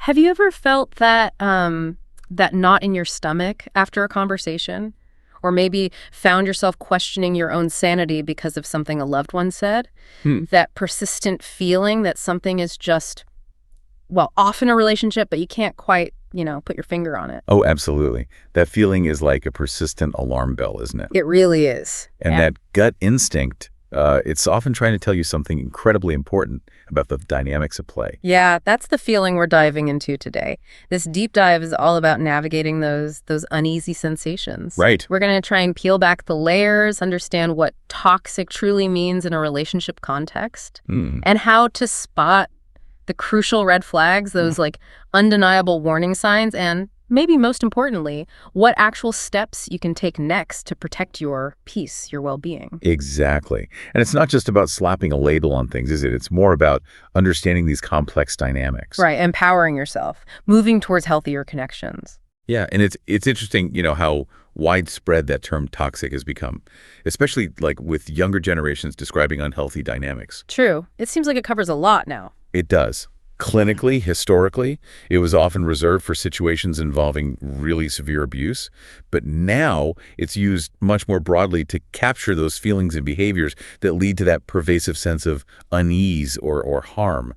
Have you ever felt that knot in your stomach after a conversation? Or maybe found yourself questioning your own sanity because of something a loved one said? That persistent feeling that something is just, well, off in a relationship, but you can't quite, put your finger on it. Oh, absolutely. That feeling is like a persistent alarm bell, isn't it? It really is. And that gut instinct, it's often trying to tell you something incredibly important about the dynamics at play. Yeah, that's the feeling we're diving into today. This deep dive is all about navigating those uneasy sensations. Right. We're going to try and peel back the layers, understand what toxic truly means in a relationship context, and how to spot the crucial red flags, those like undeniable warning signs, and maybe most importantly, what actual steps you can take next to protect your peace, your well-being. Exactly. And it's not just about slapping a label on things, is it? It's more about understanding these complex dynamics. Right, empowering yourself, moving towards healthier connections. Yeah, and it's interesting, how widespread that term toxic has become, especially like with younger generations describing unhealthy dynamics. True. It seems like it covers a lot now. It does. Clinically, historically, it was often reserved for situations involving really severe abuse, but now it's used much more broadly to capture those feelings and behaviors that lead to that pervasive sense of unease or harm.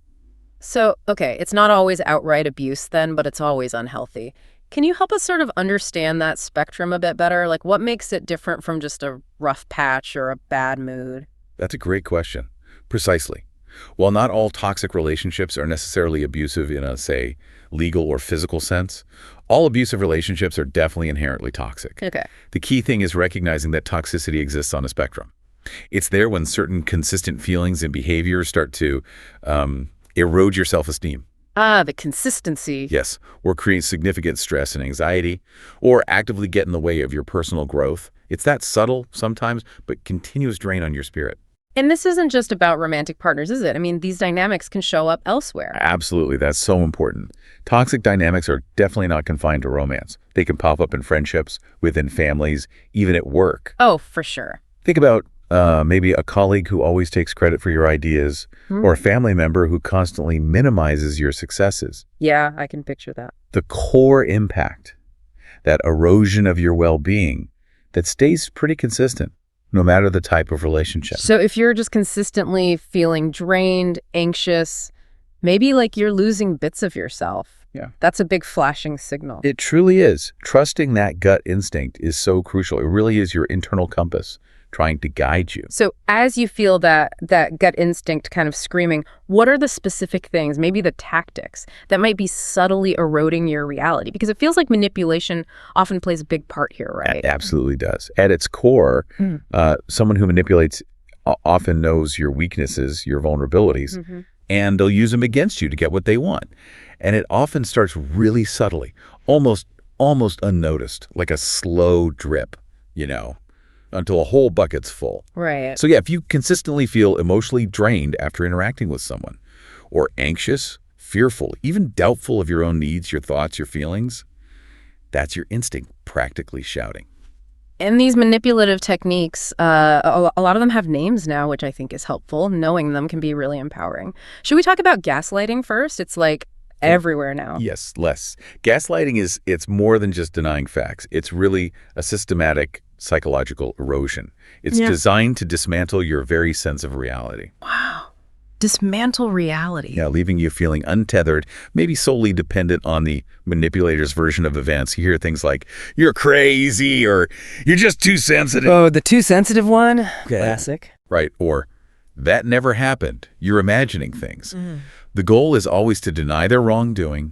So, okay, it's not always outright abuse then, but it's always unhealthy. Can you help us sort of understand that spectrum a bit better? Like, what makes it different from just a rough patch or a bad mood? That's a great question. Precisely. While not all toxic relationships are necessarily abusive in a, say, legal or physical sense, all abusive relationships are definitely inherently toxic. Okay. The key thing is recognizing that toxicity exists on a spectrum. It's there when certain consistent feelings and behaviors start to erode your self-esteem. Ah, the consistency. Yes, or create significant stress and anxiety, or actively get in the way of your personal growth. It's that subtle sometimes, but continuous drain on your spirit. And this isn't just about romantic partners, is it? I mean, these dynamics can show up elsewhere. Absolutely. That's so important. Toxic dynamics are definitely not confined to romance. They can pop up in friendships, within families, even at work. Oh, for sure. Think about maybe a colleague who always takes credit for your ideas, or a family member who constantly minimizes your successes. Yeah, I can picture that. The core impact, that erosion of your well-being, that stays pretty consistent, no matter the type of relationship. So if you're just consistently feeling drained, anxious, maybe like you're losing bits of yourself. Yeah. That's a big flashing signal. It truly is. Trusting that gut instinct is so crucial. It really is your internal compass trying to guide you. So as you feel that gut instinct kind of screaming, what are the specific things, maybe the tactics, that might be subtly eroding your reality? Because it feels like manipulation often plays a big part here, right? It absolutely does. At its core, someone who manipulates often knows your weaknesses, your vulnerabilities, and they'll use them against you to get what they want. And it often starts really subtly, almost unnoticed, like a slow drip, until a whole bucket's full. Right. So yeah, if you consistently feel emotionally drained after interacting with someone, or anxious, fearful, even doubtful of your own needs, your thoughts, your feelings, that's your instinct practically shouting. And these manipulative techniques, a lot of them have names now, which I think is helpful. Knowing them can be really empowering. Should we talk about gaslighting first? It's like everywhere now. Yes, less. Gaslighting it's more than just denying facts. It's really a systematic psychological erosion. It's designed to dismantle your very sense of reality. Wow. Dismantle reality. Yeah, leaving you feeling untethered, maybe solely dependent on the manipulator's version of events. You hear things like, you're crazy, or you're just too sensitive. Oh, the too sensitive one? Classic. Right, or that never happened. You're imagining things. The goal is always to deny their wrongdoing,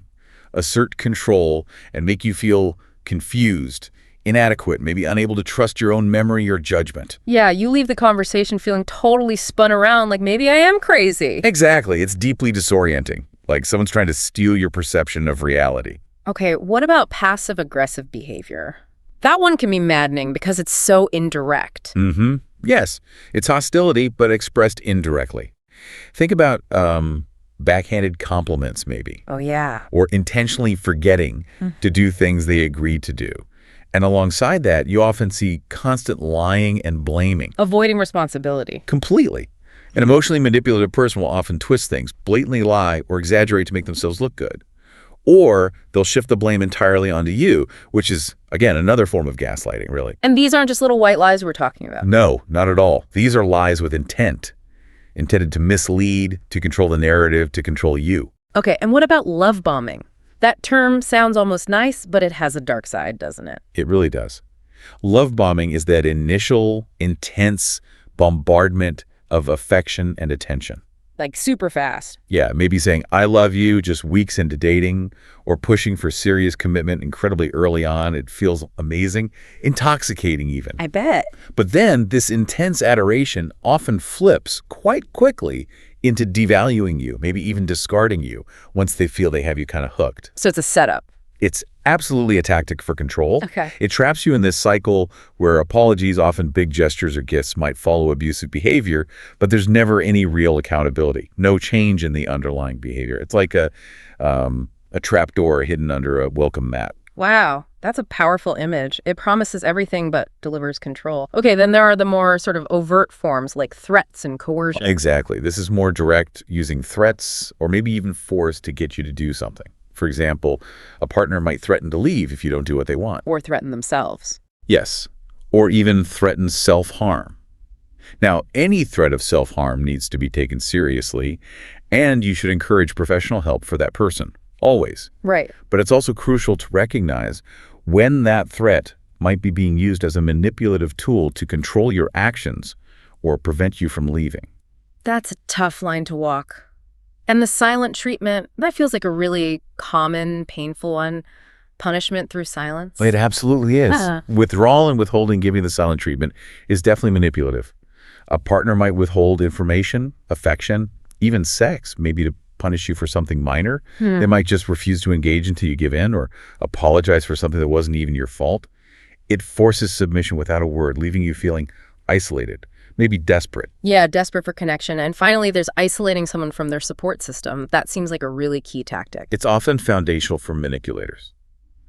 assert control, and make you feel confused, inadequate, maybe unable to trust your own memory or judgment. Yeah, you leave the conversation feeling totally spun around, like maybe I am crazy. Exactly. It's deeply disorienting, like someone's trying to steal your perception of reality. Okay, what about passive-aggressive behavior? That one can be maddening because it's so indirect. Yes, it's hostility, but expressed indirectly. Think about backhanded compliments, maybe. Oh, yeah. Or intentionally forgetting to do things they agreed to do. And alongside that, you often see constant lying and blaming. Avoiding responsibility. Completely. An emotionally manipulative person will often twist things, blatantly lie, or exaggerate to make themselves look good. Or they'll shift the blame entirely onto you, which is, again, another form of gaslighting, really. And these aren't just little white lies we're talking about. No, not at all. These are lies with intent, intended to mislead, to control the narrative, to control you. Okay, and what about love bombing? That term sounds almost nice, but it has a dark side, doesn't it? It really does. Love bombing is that initial, intense bombardment of affection and attention. Like super fast. Yeah, maybe saying, I love you just weeks into dating, or pushing for serious commitment incredibly early on. It feels amazing, intoxicating even. I bet. But then this intense adoration often flips quite quickly into devaluing you, maybe even discarding you once they feel they have you kind of hooked. So it's a setup. It's absolutely a tactic for control. Okay. It traps you in this cycle where apologies, often big gestures or gifts, might follow abusive behavior, but there's never any real accountability, no change in the underlying behavior. It's like a trap door hidden under a welcome mat. Wow, that's a powerful image. It promises everything but delivers control. Okay, then there are the more sort of overt forms like threats and coercion. Exactly. This is more direct, using threats or maybe even force to get you to do something. For example, a partner might threaten to leave if you don't do what they want. Or threaten themselves. Yes, or even threaten self-harm. Now, any threat of self-harm needs to be taken seriously, and you should encourage professional help for that person, always. Right. But it's also crucial to recognize when that threat might be being used as a manipulative tool to control your actions or prevent you from leaving. That's a tough line to walk. And the silent treatment, that feels like a really common, painful one. Punishment through silence. It absolutely is. Withdrawal and withholding, giving the silent treatment, is definitely manipulative. A partner might withhold information, affection, even sex, maybe to punish you for something minor. They might just refuse to engage until you give in, or apologize for something that wasn't even your fault. It forces submission without a word, leaving you feeling isolated, maybe desperate. Yeah, desperate for connection. And finally, there's isolating someone from their support system. That seems like a really key tactic. It's often foundational for manipulators.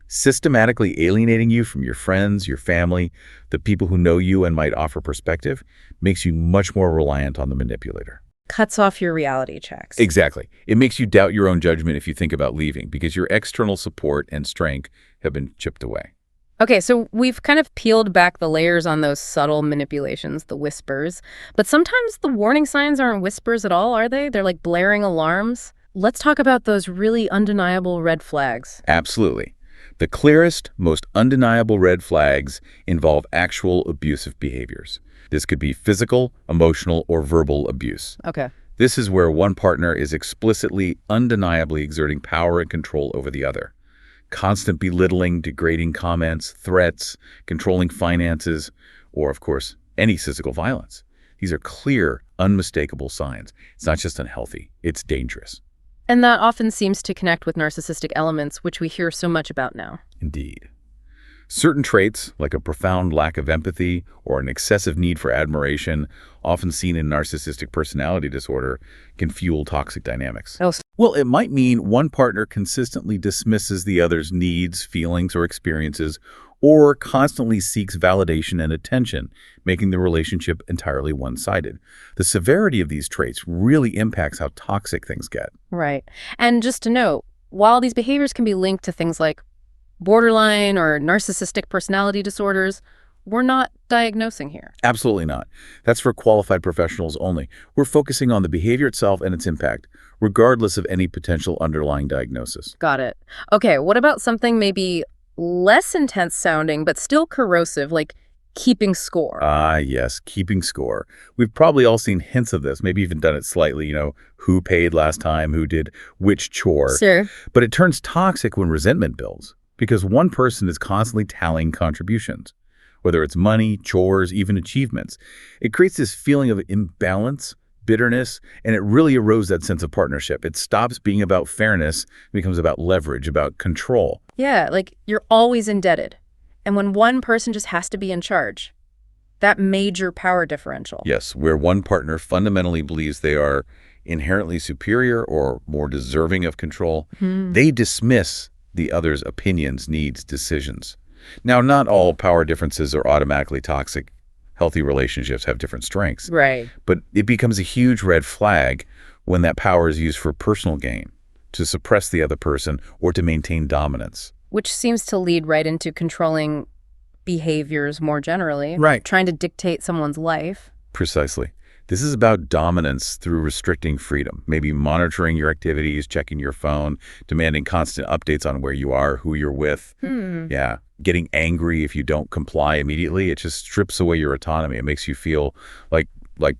Systematically alienating you from your friends, your family, the people who know you and might offer perspective, makes you much more reliant on the manipulator. Cuts off your reality checks. Exactly. It makes you doubt your own judgment if you think about leaving, because your external support and strength have been chipped away. Okay, so we've kind of peeled back the layers on those subtle manipulations, the whispers. But sometimes the warning signs aren't whispers at all, are they? They're like blaring alarms. Let's talk about those really undeniable red flags. Absolutely. The clearest, most undeniable red flags involve actual abusive behaviors. This could be physical, emotional, or verbal abuse. Okay. This is where one partner is explicitly, undeniably exerting power and control over the other. Constant belittling, degrading comments, threats, controlling finances, or, of course, any physical violence. These are clear, unmistakable signs. It's not just unhealthy, it's dangerous. And that often seems to connect with narcissistic elements, which we hear so much about now. Indeed. Certain traits, like a profound lack of empathy or an excessive need for admiration, often seen in narcissistic personality disorder, can fuel toxic dynamics. Oh. Well, it might mean one partner consistently dismisses the other's needs, feelings, or experiences, or constantly seeks validation and attention, making the relationship entirely one-sided. The severity of these traits really impacts how toxic things get. Right. And just to note, while these behaviors can be linked to things like borderline or narcissistic personality disorders, we're not diagnosing here. Absolutely not. That's for qualified professionals only. We're focusing on the behavior itself and its impact, regardless of any potential underlying diagnosis. Got it. Okay, what about something maybe less intense sounding, but still corrosive, like keeping score? Yes, keeping score. We've probably all seen hints of this, maybe even done it slightly, who paid last time, who did which chore. Sure. But it turns toxic when resentment builds, because one person is constantly tallying contributions, whether it's money, chores, even achievements. It creates this feeling of imbalance, bitterness, and it really erodes that sense of partnership. It stops being about fairness, it becomes about leverage, about control. Yeah, like you're always indebted. And when one person just has to be in charge, that major power differential. Yes, where one partner fundamentally believes they are inherently superior or more deserving of control, they dismiss the other's opinions, needs, decisions. Now, not all power differences are automatically toxic. Healthy relationships have different strengths. Right. But it becomes a huge red flag when that power is used for personal gain, to suppress the other person, or to maintain dominance. Which seems to lead right into controlling behaviors more generally. Right. Trying to dictate someone's life. Precisely. This is about dominance through restricting freedom, maybe monitoring your activities, checking your phone, demanding constant updates on where you are, who you're with. Yeah. Getting angry if you don't comply immediately. It just strips away your autonomy. It makes you feel like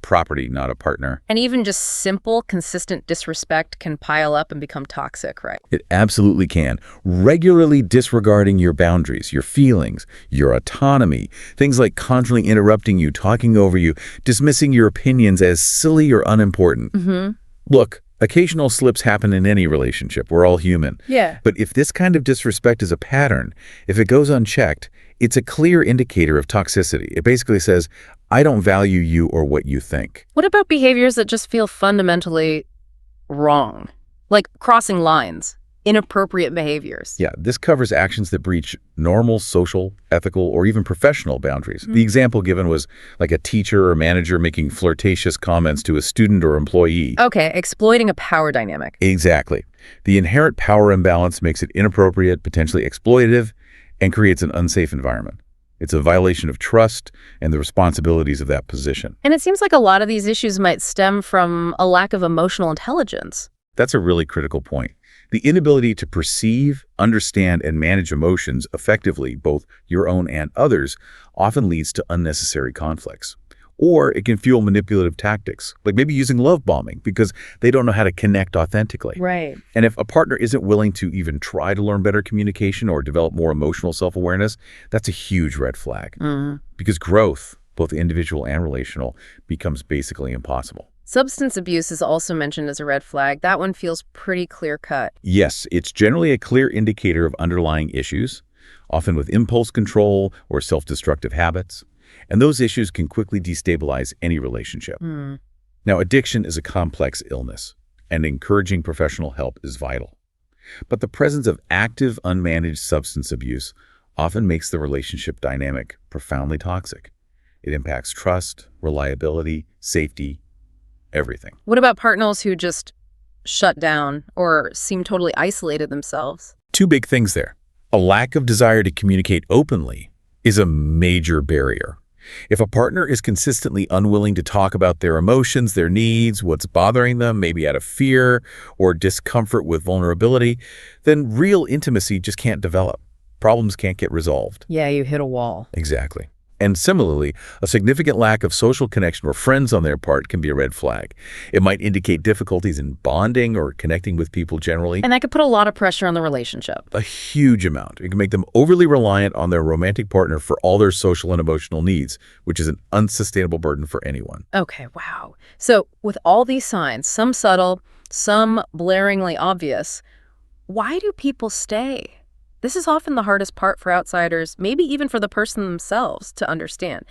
property, not a partner. And even just simple, consistent disrespect can pile up and become toxic, right? It absolutely can. Regularly disregarding your boundaries, your feelings, your autonomy, things like constantly interrupting you, talking over you, dismissing your opinions as silly or unimportant. Look, occasional slips happen in any relationship. We're all human. Yeah. But if this kind of disrespect is a pattern, if it goes unchecked, it's a clear indicator of toxicity. It basically says, I don't value you or what you think. What about behaviors that just feel fundamentally wrong? Like crossing lines, inappropriate behaviors. Yeah, this covers actions that breach normal social, ethical, or even professional boundaries. The example given was like a teacher or manager making flirtatious comments to a student or employee. Okay, exploiting a power dynamic. Exactly. The inherent power imbalance makes it inappropriate, potentially exploitative, and creates an unsafe environment. It's a violation of trust and the responsibilities of that position. And it seems like a lot of these issues might stem from a lack of emotional intelligence. That's a really critical point. The inability to perceive, understand, and manage emotions effectively, both your own and others, often leads to unnecessary conflicts. Or it can fuel manipulative tactics, like maybe using love bombing because they don't know how to connect authentically. Right. And if a partner isn't willing to even try to learn better communication or develop more emotional self-awareness, that's a huge red flag. Because growth, both individual and relational, becomes basically impossible. Substance abuse is also mentioned as a red flag. That one feels pretty clear-cut. Yes, it's generally a clear indicator of underlying issues, often with impulse control or self-destructive habits. And those issues can quickly destabilize any relationship. Now, addiction is a complex illness, and encouraging professional help is vital. But the presence of active, unmanaged substance abuse often makes the relationship dynamic profoundly toxic. It impacts trust, reliability, safety, everything. What about partners who just shut down or seem totally isolated themselves? Two big things there. A lack of desire to communicate openly is a major barrier. If a partner is consistently unwilling to talk about their emotions, their needs, what's bothering them, maybe out of fear or discomfort with vulnerability, then real intimacy just can't develop. Problems can't get resolved. Yeah, you hit a wall. Exactly. And similarly, a significant lack of social connection or friends on their part can be a red flag. It might indicate difficulties in bonding or connecting with people generally. And that could put a lot of pressure on the relationship. A huge amount. It can make them overly reliant on their romantic partner for all their social and emotional needs, which is an unsustainable burden for anyone. Okay, wow. So with all these signs, some subtle, some blaringly obvious, why do people stay? This is often the hardest part for outsiders, maybe even for the person themselves, to understand.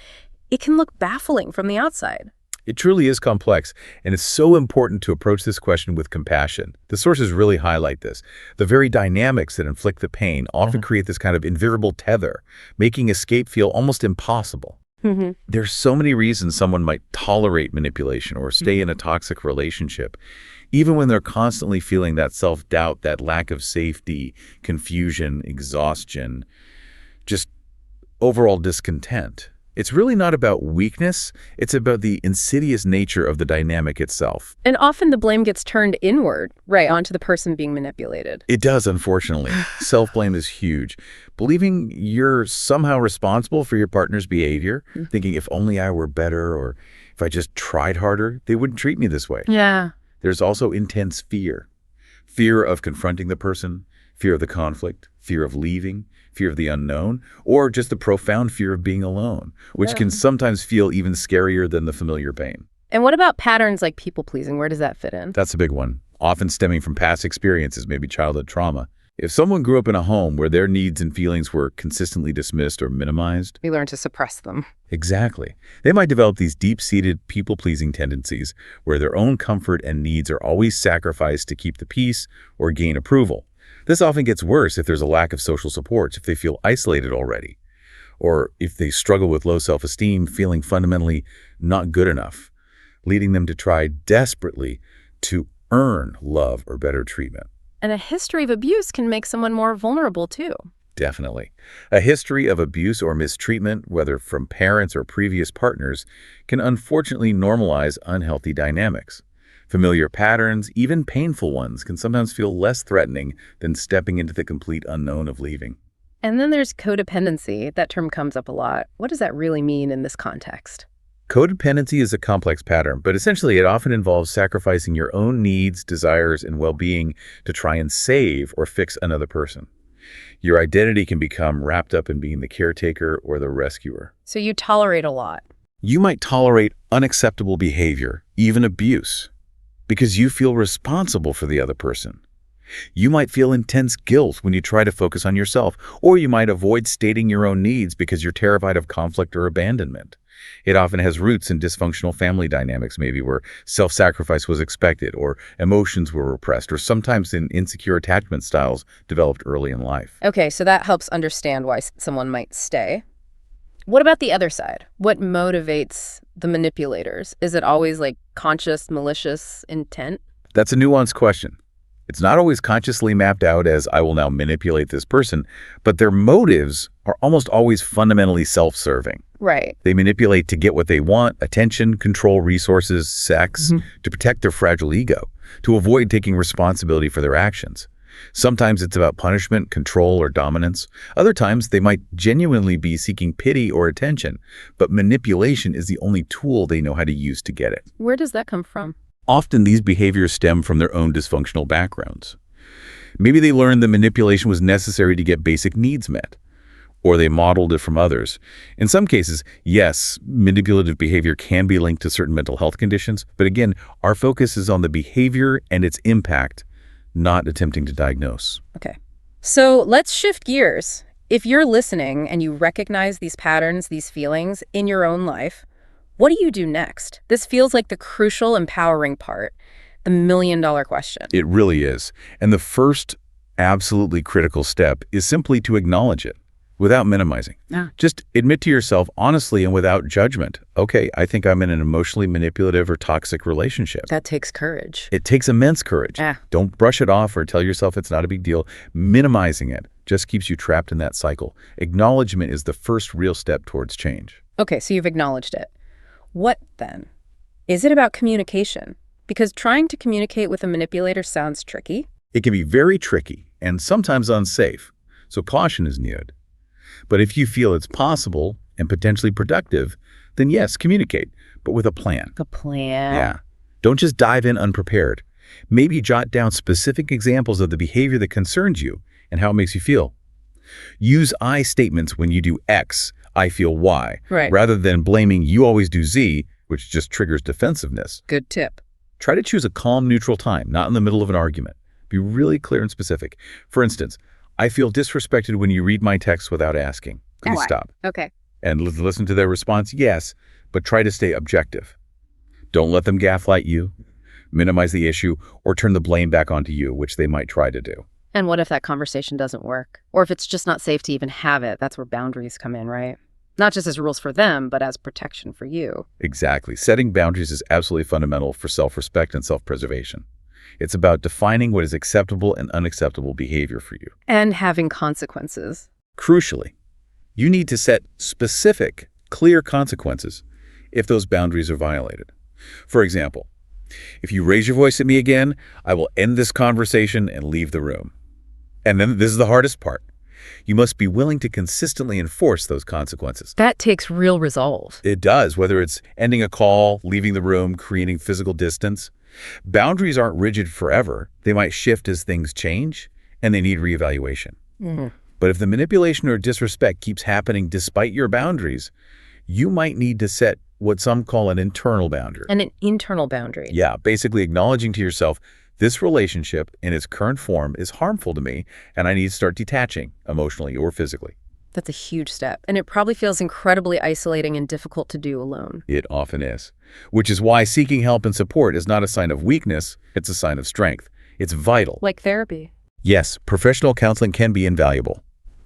It can look baffling from the outside. It truly is complex, and it's so important to approach this question with compassion. The sources really highlight this. The very dynamics that inflict the pain often create this kind of invisible tether, making escape feel almost impossible. There's so many reasons someone might tolerate manipulation or stay in a toxic relationship, even when they're constantly feeling that self-doubt, that lack of safety, confusion, exhaustion, just overall discontent. It's really not about weakness. It's about the insidious nature of the dynamic itself. And often the blame gets turned inward, right, onto the person being manipulated. It does, unfortunately. Self-blame is huge. Believing you're somehow responsible for your partner's behavior, thinking if only I were better or if I just tried harder, they wouldn't treat me this way. Yeah. There's also intense fear. Fear of confronting the person, fear of the conflict, fear of leaving, fear of the unknown, or just the profound fear of being alone, which can sometimes feel even scarier than the familiar pain. And what about patterns like people-pleasing? Where does that fit in? That's a big one, often stemming from past experiences, maybe childhood trauma. If someone grew up in a home where their needs and feelings were consistently dismissed or minimized, We learn to suppress them. exactly, they might develop these deep-seated people-pleasing tendencies where their own comfort and needs are always sacrificed to keep the peace or gain approval. This often gets worse if there's a lack of social supports, if they feel isolated already, or if they struggle with low self-esteem, feeling fundamentally not good enough, leading them to try desperately to earn love or better treatment. And a history of abuse can make someone more vulnerable, too. Definitely. A history of abuse or mistreatment, whether from parents or previous partners, can unfortunately normalize unhealthy dynamics. Familiar patterns, even painful ones, can sometimes feel less threatening than stepping into the complete unknown of leaving. And then there's codependency. That term comes up a lot. What does that really mean in this context? Codependency is a complex pattern, but essentially it often involves sacrificing your own needs, desires, and well-being to try and save or fix another person. Your identity can become wrapped up in being the caretaker or the rescuer. So you tolerate a lot. You might tolerate unacceptable behavior, even abuse, because you feel responsible for the other person. You might feel intense guilt when you try to focus on yourself, or you might avoid stating your own needs because you're terrified of conflict or abandonment. It often has roots in dysfunctional family dynamics, maybe where self-sacrifice was expected, or emotions were repressed, or sometimes in insecure attachment styles developed early in life. Okay, so that helps understand why someone might stay. What about the other side? What motivates the manipulators? Is it always like conscious, malicious intent? That's a nuanced question. It's not always consciously mapped out as I will now manipulate this person, but their motives are almost always fundamentally self-serving. Right. They manipulate to get what they want, attention, control, resources, sex, to protect their fragile ego, to avoid taking responsibility for their actions. Sometimes it's about punishment, control, or dominance. Other times they might genuinely be seeking pity or attention, but manipulation is the only tool they know how to use to get it. Where does that come from? Often these behaviors stem from their own dysfunctional backgrounds. Maybe they learned that manipulation was necessary to get basic needs met, or they modeled it from others. In some cases, yes, manipulative behavior can be linked to certain mental health conditions, but again, our focus is on the behavior and its impact, not attempting to diagnose. Okay. So let's shift gears. If you're listening and you recognize these patterns, these feelings in your own life, what do you do next? This feels like the crucial, empowering part, the million-dollar question. It really is. And the first absolutely critical step is simply to acknowledge it without minimizing. Just admit to yourself honestly and without judgment, okay, I think I'm in an emotionally manipulative or toxic relationship. That takes courage. It takes immense courage. Don't brush it off or tell yourself it's not a big deal. Minimizing it just keeps you trapped in that cycle. Acknowledgement is the first real step towards change. Okay, so you've acknowledged it. What then? Is it about communication? Because trying to communicate with a manipulator sounds tricky. It can be very tricky and sometimes unsafe, so caution is needed. But if you feel it's possible and potentially productive, then yes, communicate, but with a plan. A plan? Yeah. Don't just dive in unprepared. Maybe jot down specific examples of the behavior that concerns you and how it makes you feel. Use I statements when you do X, I feel Y, rather than blaming you always do Z, which just triggers defensiveness. Good tip. Try to choose a calm, neutral time, not in the middle of an argument. Be really clear and specific. For instance, I feel disrespected when you read my text without asking. Please stop. Okay. And listen to their response, yes, but try to stay objective. Don't let them gaslight you, minimize the issue, or turn the blame back onto you, which they might try to do. And what if that conversation doesn't work? Or if it's just not safe to even have it? That's where boundaries come in, right? Not just as rules for them, but as protection for you. Exactly. Setting boundaries is absolutely fundamental for self-respect and self-preservation. It's about defining what is acceptable and unacceptable behavior for you. And having consequences. Crucially, you need to set specific, clear consequences if those boundaries are violated. For example, if you raise your voice at me again, I will end this conversation and leave the room. And then this is the hardest part. You must be willing to consistently enforce those consequences. That takes real resolve. It does, whether it's ending a call, leaving the room, creating physical distance. Boundaries aren't rigid forever. They might shift as things change, and they need reevaluation. But if the manipulation or disrespect keeps happening despite your boundaries, you might need to set what some call an internal boundary. And an internal boundary. Yeah, basically acknowledging to yourself, this relationship in its current form is harmful to me, and I need to start detaching emotionally or physically. That's a huge step, and it probably feels incredibly isolating and difficult to do alone. It often is, which is why seeking help and support is not a sign of weakness, it's a sign of strength. It's vital. Like therapy. Yes, professional counseling can be invaluable.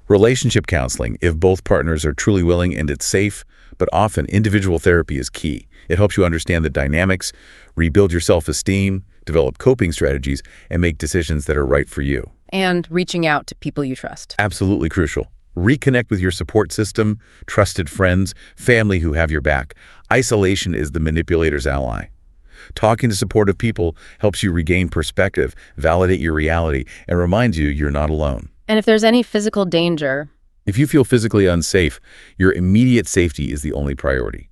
Relationship counseling, if both partners are truly willing and it's safe, but often individual therapy is key. It helps you understand the dynamics, rebuild your self-esteem, develop coping strategies, and make decisions that are right for you. And reaching out to people you trust. Absolutely crucial. Reconnect with your support system, trusted friends, family who have your back. Isolation is the manipulator's ally. Talking to supportive people helps you regain perspective, validate your reality, and reminds you you're not alone. And if there's any physical danger, if you feel physically unsafe, your immediate safety is the only priority.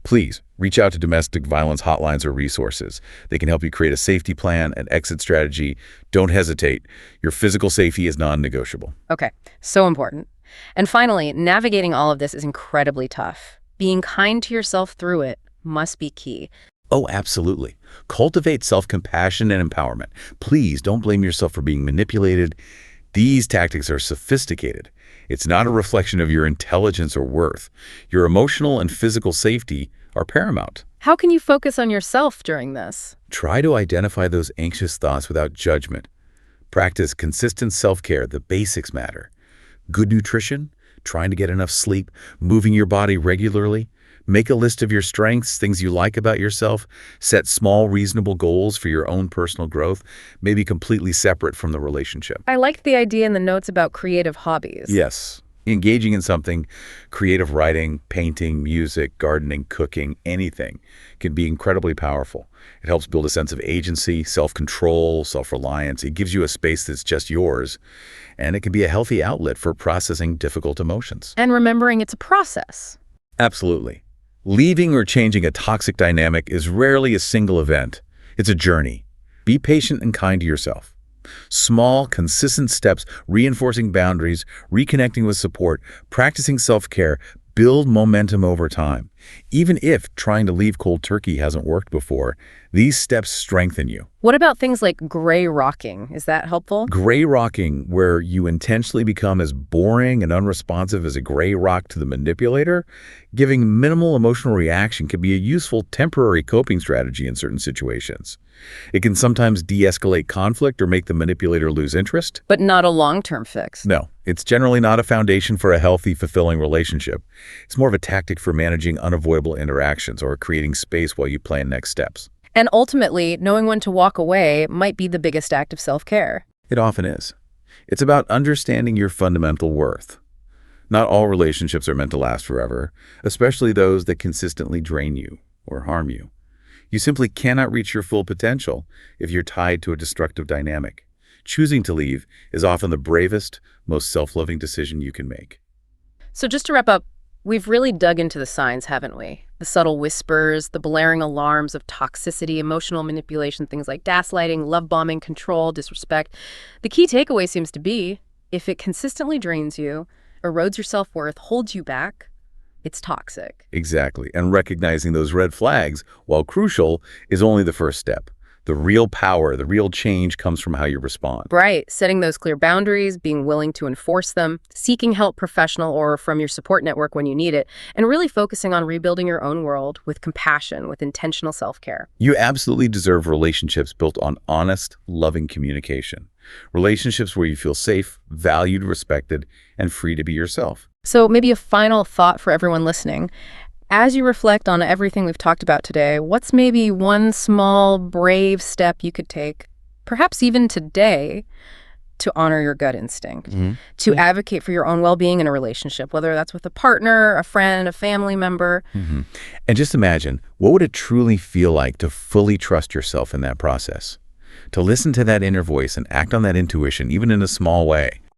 Please reach out to domestic violence hotlines or resources. They can help you create a safety plan, an exit strategy. Don't hesitate. Your physical safety is non-negotiable. Okay, so important. And finally, navigating all of this is incredibly tough. Being kind to yourself through it must be key. Oh, absolutely. Cultivate self-compassion and empowerment. Please don't blame yourself for being manipulated. These tactics are sophisticated. It's not a reflection of your intelligence or worth. Your emotional and physical safety are paramount. How can you focus on yourself during this? Try to identify those anxious thoughts without judgment. Practice consistent self-care. The basics matter. Good nutrition, trying to get enough sleep, moving your body regularly. Make a list of your strengths, things you like about yourself. Set small, reasonable goals for your own personal growth, maybe completely separate from the relationship. I liked the idea in the notes about creative hobbies. Yes. Engaging in something, creative writing, painting, music, gardening, cooking, anything, can be incredibly powerful. It helps build a sense of agency, self-control, self-reliance. It gives you a space that's just yours, and it can be a healthy outlet for processing difficult emotions. And remembering it's a process. Absolutely. Leaving or changing a toxic dynamic is rarely a single event. It's a journey. Be patient and kind to yourself. Small, consistent steps, reinforcing boundaries, reconnecting with support, practicing self-care, build momentum over time. Even if trying to leave cold turkey hasn't worked before, these steps strengthen you. What about things like gray rocking? Is that helpful? Gray rocking, where you intentionally become as boring and unresponsive as a gray rock to the manipulator, giving minimal emotional reaction, can be a useful temporary coping strategy in certain situations. It can sometimes de-escalate conflict or make the manipulator lose interest. But not a long-term fix. No, it's generally not a foundation for a healthy, fulfilling relationship. It's more of a tactic for managing unavoidable interactions or creating space while you plan next steps. And ultimately, knowing when to walk away might be the biggest act of self-care. It often is. It's about understanding your fundamental worth. Not all relationships are meant to last forever, especially those that consistently drain you or harm you. You simply cannot reach your full potential if you're tied to a destructive dynamic. Choosing to leave is often the bravest, most self-loving decision you can make. So just to wrap up, we've really dug into the signs, haven't we? The subtle whispers, the blaring alarms of toxicity, emotional manipulation, things like gaslighting, love bombing, control, disrespect. The key takeaway seems to be, if it consistently drains you, erodes your self-worth, holds you back, it's toxic. Exactly. And recognizing those red flags, while crucial, is only the first step. The real power, the real change comes from how you respond. Right. Setting those clear boundaries, being willing to enforce them, seeking help professional or from your support network when you need it, and really focusing on rebuilding your own world with compassion, with intentional self-care. You absolutely deserve relationships built on honest, loving communication. Relationships where you feel safe, valued, respected, and free to be yourself. So maybe a final thought for everyone listening. As you reflect on everything we've talked about today, what's maybe one small, brave step you could take, perhaps even today, to honor your gut instinct, to advocate for your own well-being in a relationship, whether that's with a partner, a friend, a family member? And just imagine, what would it truly feel like to fully trust yourself in that process? To listen to that inner voice and act on that intuition, even in a small way.